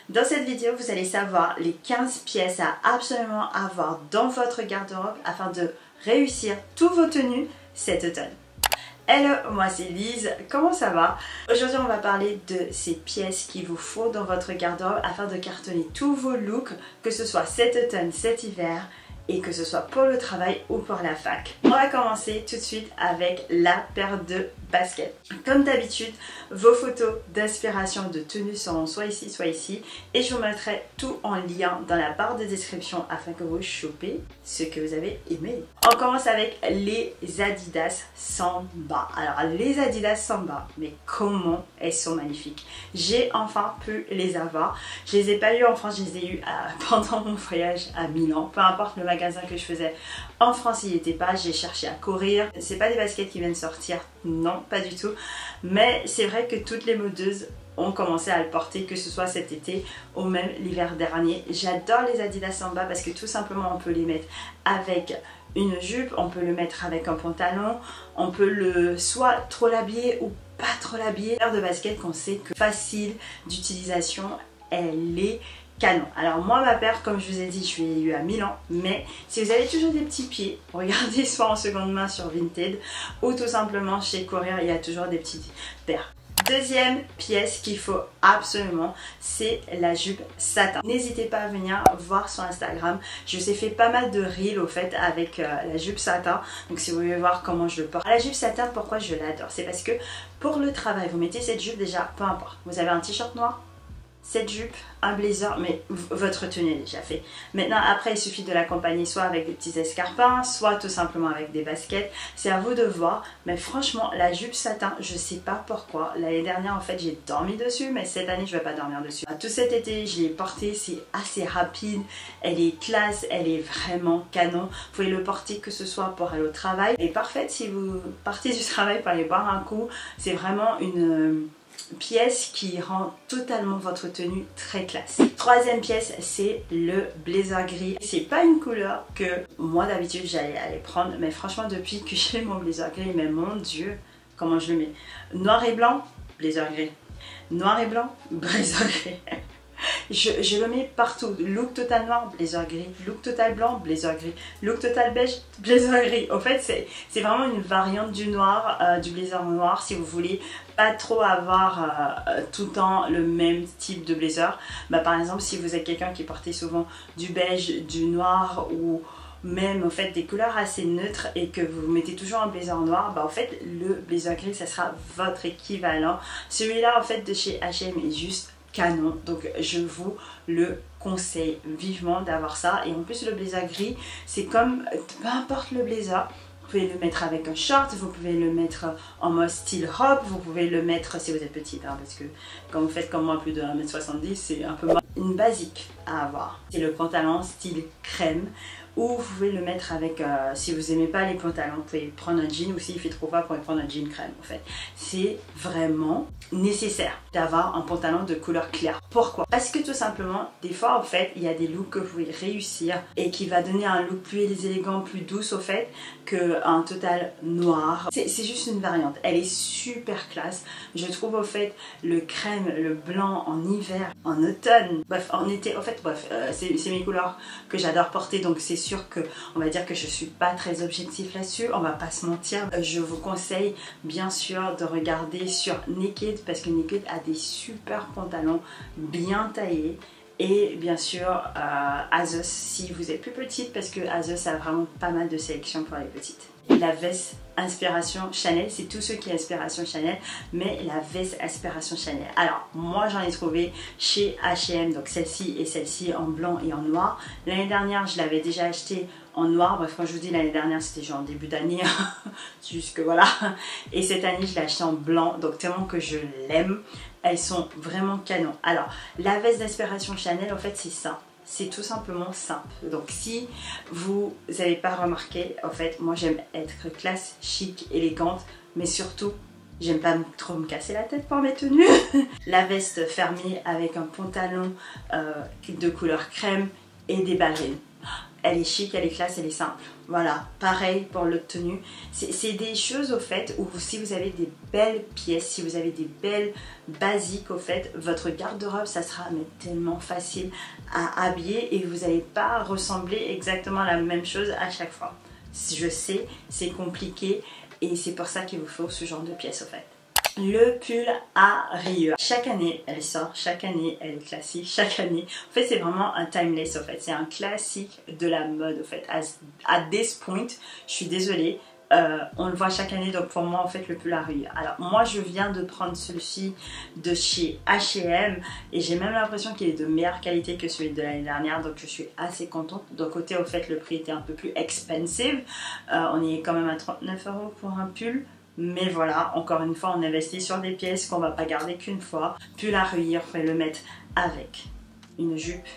Dans cette vidéo, vous allez savoir les 15 pièces à absolument avoir dans votre garde-robe afin de réussir tous vos tenues cet automne. Hello, moi c'est Lise, comment ça va? Aujourd'hui on va parler de ces pièces qu'il vous faut dans votre garde-robe afin de cartonner tous vos looks, que ce soit cet automne, cet hiver, et que ce soit pour le travail ou pour la fac. On va commencer tout de suite avec la paire de baskets. Comme d'habitude, vos photos d'inspiration de tenue seront soit ici, et je vous mettrai tout en lien dans la barre de description afin que vous chopiez ce que vous avez aimé. On commence avec les Adidas Samba. Alors les Adidas Samba, mais comment elles sont magnifiques. J'ai enfin pu les avoir. Je les ai pas eu en France, je les ai eu pendant mon voyage à Milan. Peu importe le magasin que je faisais en France, il n'y était pas. J'ai cherché à courir. C'est pas des baskets qui viennent sortir, non, pas du tout. Mais c'est vrai que toutes les modeuses ont commencé à le porter, que ce soit cet été ou même l'hiver dernier. J'adore les Adidas Samba parce que tout simplement on peut les mettre avec une jupe, on peut le mettre avec un pantalon, on peut le soit trop l'habiller ou pas trop l'habiller. Paire de baskets qu'on sait que facile d'utilisation, elle est canon. Alors moi ma paire, comme je vous ai dit, je l'ai eu à Milan, mais si vous avez toujours des petits pieds, regardez soit en seconde main sur Vinted ou tout simplement chez Courir, il y a toujours des petites paires. Deuxième pièce qu'il faut absolument, c'est la jupe satin. N'hésitez pas à venir voir sur Instagram. Je vous ai fait pas mal de reels au fait avec la jupe satin. Donc si vous voulez voir comment je le porte. La jupe satin, pourquoi je l'adore? C'est parce que pour le travail, vous mettez cette jupe déjà, peu importe. Vous avez un t-shirt noir, cette jupe, un blazer, mais votre tenue est déjà fait. Maintenant, après, il suffit de l'accompagner soit avec des petits escarpins, soit tout simplement avec des baskets. C'est à vous de voir. Mais franchement, la jupe satin, je sais pas pourquoi. L'année dernière, en fait, j'ai dormi dessus, mais cette année, je vais pas dormir dessus. Tout cet été, je l'ai portée, c'est assez rapide. Elle est classe, elle est vraiment canon. Vous pouvez le porter que ce soit pour aller au travail. Elle est parfaite si vous partez du travail pour aller boire un coup. C'est vraiment une pièce qui rend totalement votre tenue très classe. Troisième pièce, c'est le blazer gris. C'est pas une couleur que moi d'habitude j'allais aller prendre, mais franchement depuis que j'ai mon blazer gris, mais mon dieu, comment je le mets. Noir et blanc, blazer gris. Noir et blanc, blazer gris. Je le mets partout. Look total noir, blazer gris. Look total blanc, blazer gris. Look total beige, blazer gris. Au fait, c'est vraiment une variante du noir, du blazer noir. Si vous voulez pas trop avoir tout le temps le même type de blazer. Bah, par exemple, si vous êtes quelqu'un qui portait souvent du beige, du noir ou même en fait des couleurs assez neutres et que vous mettez toujours un blazer noir, bah en fait le blazer gris ça sera votre équivalent. Celui-là en fait de chez H&M est juste canon, donc je vous le conseille vivement d'avoir ça. Et en plus le blazer gris c'est comme peu importe le blazer, vous pouvez le mettre avec un short, vous pouvez le mettre en mode style robe, vous pouvez le mettre si vous êtes petite hein, parce que quand vous faites comme moi plus de 1m70 c'est un peu une basique à avoir. C'est le pantalon style crème, ou vous pouvez le mettre avec, si vous n'aimez pas les pantalons, vous pouvez prendre un jean, ou s'il fait trop froid, vous pouvez prendre un jean crème en fait. C'est vraiment nécessaire d'avoir un pantalon de couleur claire. Pourquoi? Parce que tout simplement, des fois en fait, il y a des looks que vous pouvez réussir et qui va donner un look plus élégant, plus douce au fait, qu'un total noir. C'est juste une variante, elle est super classe. Je trouve au fait le crème, le blanc en hiver, en automne, bref en été, en fait bref, c'est mes couleurs que j'adore porter, donc c'est sûr que on va dire que je suis pas très objectif là-dessus, on va pas se mentir. Je vous conseille bien sûr de regarder sur Naked parce que Naked a des super pantalons bien taillés. Et bien sûr ASOS si vous êtes plus petite, parce que ASOS a vraiment pas mal de sélections pour les petites. La veste inspiration Chanel, c'est tous ceux qui inspiration Chanel, mais la veste inspiration Chanel. Alors moi j'en ai trouvé chez H&M, donc celle-ci et celle-ci en blanc et en noir. L'année dernière je l'avais déjà acheté en noir, bref quand je vous dis l'année dernière c'était genre en début d'année, juste que voilà. Et cette année je l'ai acheté en blanc, donc tellement que je l'aime. Elles sont vraiment canon. Alors la veste d'inspiration Chanel en fait c'est ça. C'est tout simplement simple. Donc si vous n'avez pas remarqué, en fait, moi j'aime être classe, chic, élégante, mais surtout, j'aime pas trop me casser la tête pour mes tenues. La veste fermée avec un pantalon de couleur crème et des ballerines. elle est chic, elle est classe, elle est simple. Voilà, pareil pour l'autre tenue. C'est des choses au fait où si vous avez des belles pièces, si vous avez des belles basiques au fait, votre garde-robe ça sera mais tellement facile à habiller et vous n'allez pas ressembler exactement à la même chose à chaque fois. Je sais, c'est compliqué et c'est pour ça qu'il vous faut ce genre de pièces au fait. Le pull à rayures. Chaque année, elle sort, chaque année, elle est classique, chaque année. En fait, c'est vraiment un timeless, en fait. C'est un classique de la mode, en fait. À this point, je suis désolée, on le voit chaque année, donc pour moi, en fait, le pull à rayures. Alors, moi, je viens de prendre celui-ci de chez H&M et j'ai même l'impression qu'il est de meilleure qualité que celui de l'année dernière, donc je suis assez contente. D'un côté, au fait, le prix était un peu plus expensive. On est quand même à 39 € pour un pull. Mais voilà, encore une fois, on investit sur des pièces qu'on va pas garder qu'une fois. Pull à rayures, vous pouvez le mettre avec une jupe,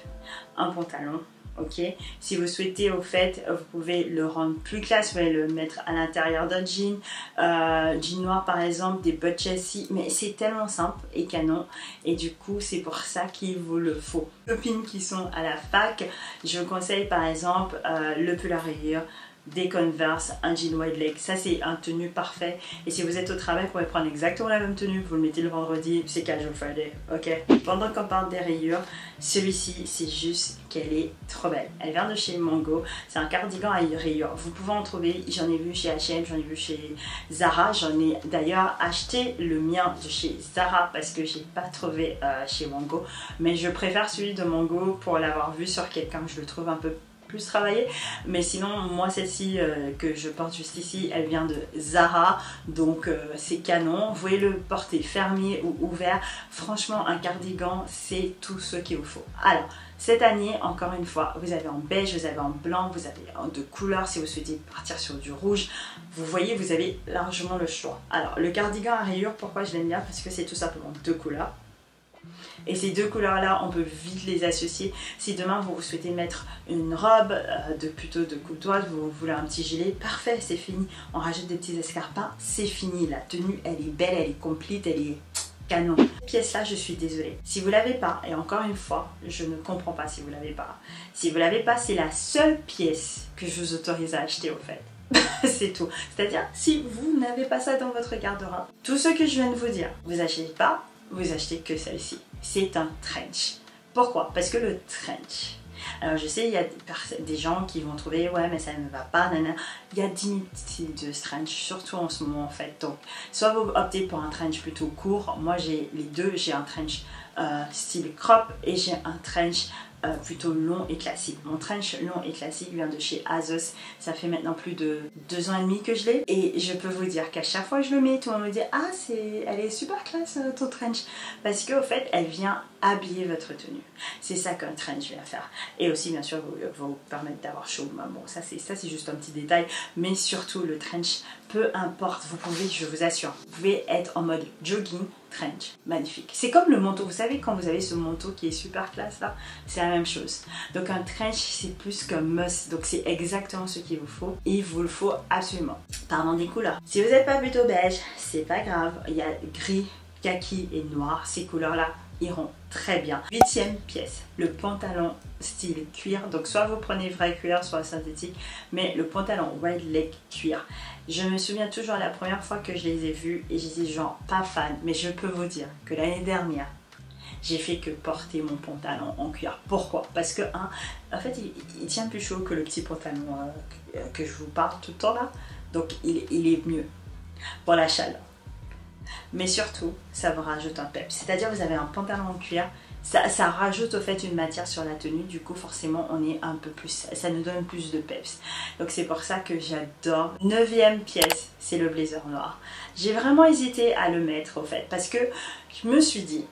un pantalon, ok. Si vous souhaitez, au fait, vous pouvez le rendre plus classe, vous pouvez le mettre à l'intérieur d'un jean, jean noir par exemple, des bottes châssis, mais c'est tellement simple et canon. Et du coup, c'est pour ça qu'il vous le faut. Copines qui sont à la fac, je vous conseille par exemple le pull à rayures, des Converse, un jean wide leg, ça c'est un tenue parfait. Et si vous êtes au travail, vous pouvez prendre exactement la même tenue, vous le mettez le vendredi, c'est casual Friday, ok. Pendant qu'on parle des rayures, celui-ci c'est juste qu'elle est trop belle. Elle vient de chez Mango, c'est un cardigan à rayures. Vous pouvez en trouver, j'en ai vu chez H&M, j'en ai vu chez Zara, j'en ai d'ailleurs acheté le mien de chez Zara parce que j'ai pas trouvé chez Mango. Mais je préfère celui de Mango pour l'avoir vu sur quelqu'un, je le trouve un peu plus travaillé, mais sinon moi celle-ci que je porte juste ici, elle vient de Zara, donc c'est canon. Vous pouvez le porter fermé ou ouvert, franchement un cardigan c'est tout ce qu'il vous faut. Alors cette année, encore une fois, vous avez en beige, vous avez en blanc, vous avez en deux couleurs si vous souhaitez partir sur du rouge. Vous voyez, vous avez largement le choix. Alors le cardigan à rayures, pourquoi je l'aime bien? Parce que c'est tout simplement deux couleurs. Et ces deux couleurs là on peut vite les associer. Si demain vous souhaitez mettre une robe plutôt de coupe toile, vous voulez un petit gilet, parfait, c'est fini. On rajoute des petits escarpins, c'est fini. La tenue elle est belle, elle est complète, elle est canon. Cette pièce là je suis désolée, si vous l'avez pas, et encore une fois je ne comprends pas si vous l'avez pas. Si vous l'avez pas, c'est la seule pièce que je vous autorise à acheter au fait. C'est tout. C'est-à-dire si vous n'avez pas ça dans votre garde-robe, tout ce que je viens de vous dire, vous achetez pas, vous achetez que celle-ci. C'est un trench. Pourquoi? Parce que le trench, alors je sais il y a des gens qui vont trouver ouais mais ça ne va pas, nanana. Il y a 10 000 styles de trench, surtout en ce moment en fait. Donc soit vous optez pour un trench plutôt court, moi j'ai les deux, j'ai un trench style crop et j'ai un trench plutôt long et classique. Mon trench long et classique vient de chez ASOS. Ça fait maintenant plus de 2 ans et demi que je l'ai. Et je peux vous dire qu'à chaque fois que je le mets, tout le monde me dit ah elle est super classe ton trench. Parce qu'au fait elle vient habiller votre tenue. C'est ça qu'un trench vient faire. Et aussi bien sûr vous permettre d'avoir chaud. Bon ça c'est juste un petit détail. Mais surtout le trench, peu importe, vous pouvez, je vous assure, vous pouvez être en mode jogging, trench, magnifique. C'est comme le manteau, vous savez quand vous avez ce manteau qui est super classe là, c'est la même chose. Donc un trench c'est plus qu'un must, donc c'est exactement ce qu'il vous faut. Il vous le faut absolument. Parlons des couleurs. Si vous n'êtes pas plutôt beige, c'est pas grave, il y a gris, kaki et noir, ces couleurs là iront très bien. 8e pièce, le pantalon style cuir. Donc soit vous prenez vrai cuir, soit synthétique, mais le pantalon wide leg cuir. Je me souviens toujours la première fois que je les ai vus et j'étais genre pas fan, mais je peux vous dire que l'année dernière, j'ai fait que porter mon pantalon en cuir. Pourquoi? Parce que en fait il tient plus chaud que le petit pantalon que je vous parle tout le temps là, donc il est mieux pour la chaleur. Mais surtout, ça vous rajoute un peps. C'est-à-dire vous avez un pantalon en cuir, ça rajoute au fait une matière sur la tenue, du coup forcément on est un peu plus, ça nous donne plus de peps. Donc c'est pour ça que j'adore. 9e pièce, c'est le blazer noir. J'ai vraiment hésité à le mettre au fait, parce que je me suis dit,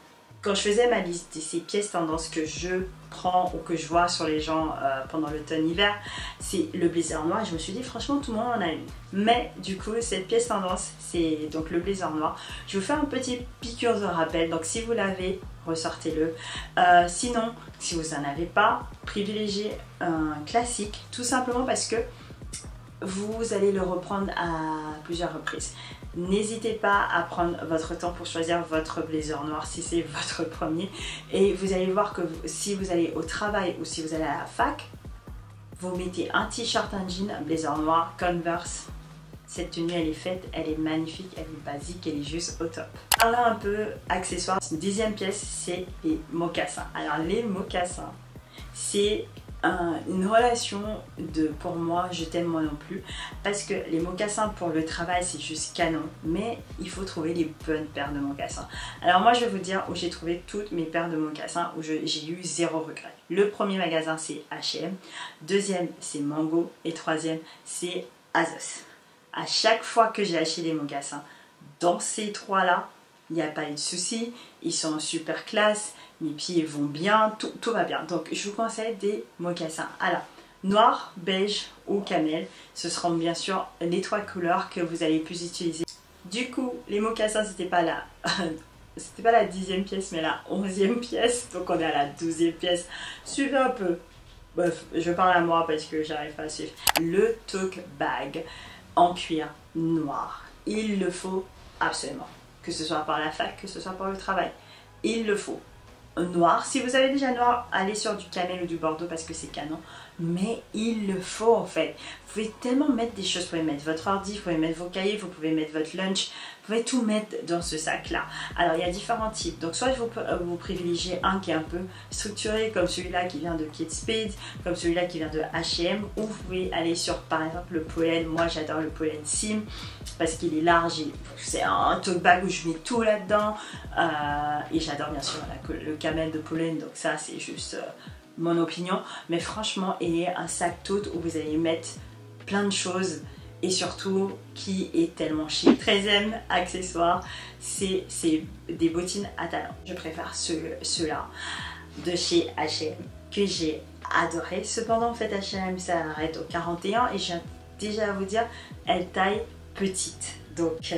quand je faisais ma liste de ces pièces tendances que je prends ou que je vois sur les gens pendant l'automne-hiver, c'est le blazer noir. Et je me suis dit franchement tout le monde en a une. Mais du coup cette pièce tendance c'est donc le blazer noir. Je vous fais un petit piqûre de rappel, donc si vous l'avez, ressortez-le. Sinon si vous n'en avez pas, privilégiez un classique, tout simplement parce que vous allez le reprendre à plusieurs reprises. N'hésitez pas à prendre votre temps pour choisir votre blazer noir si c'est votre premier. Et vous allez voir que si vous allez au travail ou si vous allez à la fac, vous mettez un t-shirt, un jean, un blazer noir, Converse. Cette tenue elle est faite, elle est magnifique, elle est basique, elle est juste au top. Parlons un peu accessoires. Une 10e pièce, c'est les mocassins. Alors les mocassins, c'est une relation de, pour moi, je t'aime moi non plus, parce que les mocassins pour le travail c'est juste canon, mais il faut trouver les bonnes paires de mocassins. Alors moi je vais vous dire où j'ai trouvé toutes mes paires de mocassins, où j'ai eu zéro regret. Le premier magasin c'est H&M, deuxième c'est Mango et troisième c'est ASOS. À chaque fois que j'ai acheté des mocassins dans ces trois là, il n'y a pas eu de souci, ils sont super classe, mes pieds vont bien, tout va bien. Donc je vous conseille des mocassins. Alors, noir, beige ou camel, ce seront bien sûr les trois couleurs que vous allez plus utiliser. Du coup, les mocassins, c'était pas la 10e pièce, mais la 11e pièce. Donc on est à la 12e pièce. Suivez un peu. Bref, je parle à moi parce que j'arrive pas à suivre. Le tote bag en cuir noir. Il le faut absolument. Que ce soit par la fac, que ce soit par le travail. Il le faut. Noir, si vous avez déjà noir, allez sur du camel ou du bordeaux parce que c'est canon, mais il le faut en fait. Vous pouvez tellement mettre des choses, vous pouvez mettre votre ordi, vous pouvez mettre vos cahiers, vous pouvez mettre votre lunch, vous pouvez tout mettre dans ce sac là. Alors il y a différents types, donc soit vous privilégiez un qui est un peu structuré comme celui-là qui vient de Kate Spade, comme celui-là qui vient de H&M, ou vous pouvez aller sur par exemple le pollen. Moi j'adore le pollen Sim parce qu'il est large, c'est un tote bag où je mets tout là-dedans, et j'adore bien sûr le camel de pollen, donc ça c'est juste mon opinion, mais franchement il est un sac tote où vous allez mettre plein de choses et surtout qui est tellement chic. 13e accessoire, c'est des bottines à talons. Je préfère ceux-là de chez H&M que j'ai adoré. Cependant en fait H&M ça arrête au 41 et je viens déjà à vous dire elle taille petite, donc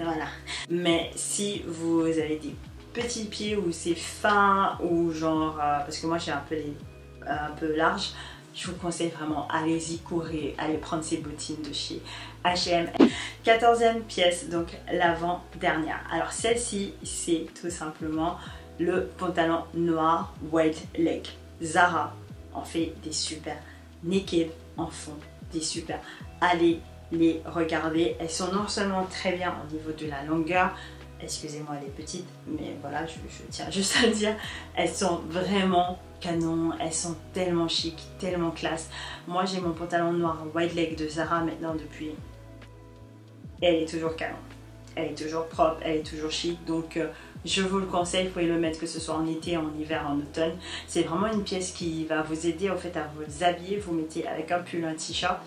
voilà. Mais si vous avez des petits pieds ou c'est fin ou genre parce que moi j'ai un peu large, je vous conseille vraiment, allez-y, courez, allez prendre ces bottines de chez H&M. 14e pièce, donc l'avant-dernière. Alors celle-ci, c'est tout simplement le pantalon noir wide leg. Zara en fait des super, Naked en font des super. Allez les regarder, elles sont non seulement très bien au niveau de la longueur, excusez-moi elle est petite, mais voilà, je tiens juste à le dire, elles sont vraiment canon, elles sont tellement chic, tellement classe. Moi j'ai mon pantalon noir wide leg de Zara maintenant depuis, et elle est toujours canon, elle est toujours propre, elle est toujours chic, donc je vous le conseille, vous pouvez le mettre que ce soit en été, en hiver, en automne. C'est vraiment une pièce qui va vous aider au fait à vous habiller, vous mettez avec un pull, un t-shirt,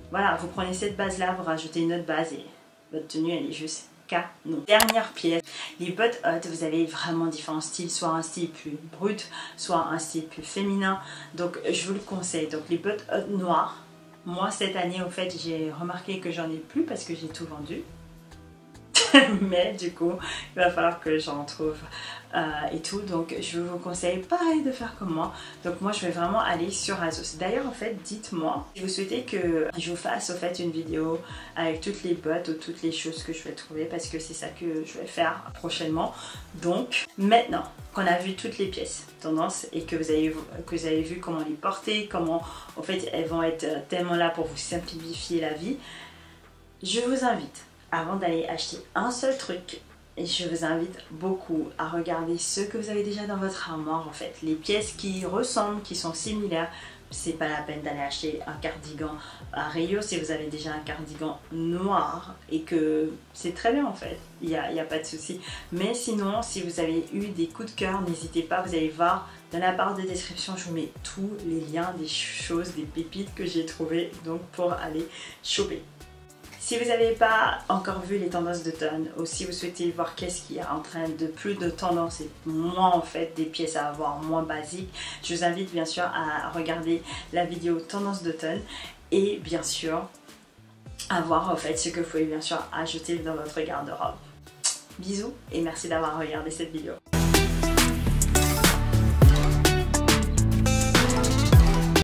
voilà, vous prenez cette base là, vous rajoutez une autre base et votre tenue elle est juste canon. Dernière pièce, les bottes hautes, vous avez vraiment différents styles, soit un style plus brut, soit un style plus féminin, donc je vous le conseille. Donc les bottes hautes noires, moi cette année au fait j'ai remarqué que j'en ai plus parce que j'ai tout vendu. Mais du coup il va falloir que j'en trouve et tout, donc je vous conseille pareil de faire comme moi. Donc moi je vais vraiment aller sur ASOS. D'ailleurs en fait dites-moi si vous souhaitez que je vous fasse au fait une vidéo avec toutes les bottes ou toutes les choses que je vais trouver, parce que c'est ça que je vais faire prochainement. Donc maintenant qu'on a vu toutes les pièces tendance et que vous avez vu comment les porter, comment en fait elles vont être tellement là pour vous simplifier la vie, je vous invite, avant d'aller acheter un seul truc, et je vous invite beaucoup à regarder ce que vous avez déjà dans votre armoire en fait. Les pièces qui ressemblent, qui sont similaires, c'est pas la peine d'aller acheter un cardigan à rayures si vous avez déjà un cardigan noir et que c'est très bien en fait, il n'y a pas de souci. Mais sinon, si vous avez eu des coups de cœur, n'hésitez pas, vous allez voir dans la barre de description, je vous mets tous les liens des choses, des pépites que j'ai trouvées donc pour aller choper. Si vous n'avez pas encore vu les tendances d'automne ou si vous souhaitez voir qu'est-ce qui est en train de plus de tendance et moins en fait des pièces à avoir moins basiques, je vous invite bien sûr à regarder la vidéo tendance d'automne et bien sûr à voir en fait ce que vous pouvez bien sûr ajouter dans votre garde-robe. Bisous et merci d'avoir regardé cette vidéo.